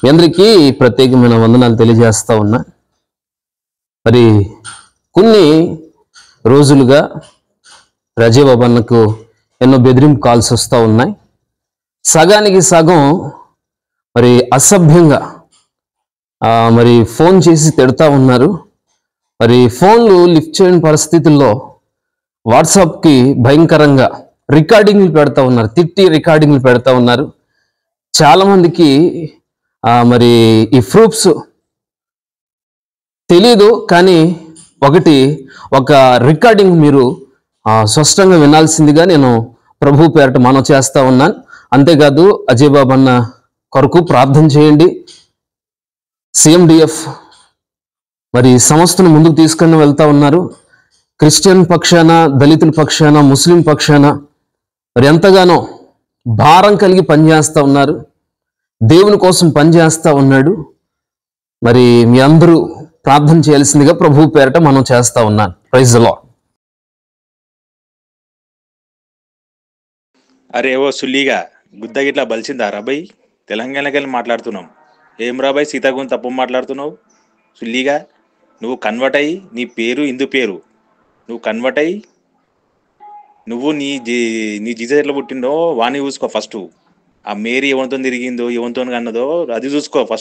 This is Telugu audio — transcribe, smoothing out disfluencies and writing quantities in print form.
మీ అందరికీ ప్రత్యేకమైన వందనాలు తెలియజేస్తా ఉన్నా. మరి కొన్ని రోజులుగా అజయ్ బాబు అన్నకు ఎన్నో బెదిరింపు కాల్స్ వస్తూ ఉన్నాయి. సగానికి సగం మరి అసభ్యంగా మరి ఫోన్ చేసి తిడతా ఉన్నారు. మరి ఫోన్లు లిఫ్ట్ చేయని పరిస్థితుల్లో వాట్సాప్కి భయంకరంగా రికార్డింగ్లు పెడతా ఉన్నారు, తిట్టి రికార్డింగ్లు పెడతా ఉన్నారు. చాలామందికి మరి ఈ ప్రూఫ్స్ తెలీదు, కానీ ఒక రికార్డింగ్ మీరు స్పష్టంగా వినాల్సిందిగా నేను ప్రభు పేరట మనవి చేస్తా ఉన్నాను. అంతేకాదు అజయ్ బాబు అన్న కొరకు ప్రార్థన చేయండి. CMDF మరి సంస్థను ముందుకు తీసుకొని వెళ్తా ఉన్నారు. క్రిస్టియన్ పక్షాన, దళితుల పక్షాన, ముస్లిం పక్షాన మరి ఎంతగానో భారం కలిగి పనిచేస్తూ ఉన్నారు. దేవుని కోసం పనిచేస్తూ ఉన్నాడు. మరి మీ అందరూ ప్రార్థన చేయాల్సిందిగా ప్రభు పేరట మనం చేస్తా ఉన్నాను. Praise the lord. అరే ఓ సుల్లిగా గుద్దగిట్లా బలిసిందా రాబాయ్? తెలంగాణకి వెళ్ళి మాట్లాడుతున్నాం. ఏం రాబాయ్ సీతాగుని తప్పు మాట్లాడుతున్నావు? సుల్లిగా నువ్వు కన్వర్ట్ అయ్యి, నీ పేరు ఇందు పేరు, నువ్వు కన్వర్ట్ అయ్యి నువ్వు నీ జీజస్ ఎట్లా పుట్టిండో వాణ్ణి చూసుకో ఫస్ట్. ఆ మేరీ ఎవరితో తిరిగిందో, ఎవరితో అన్నదో అది చూసుకో ఫస్ట్.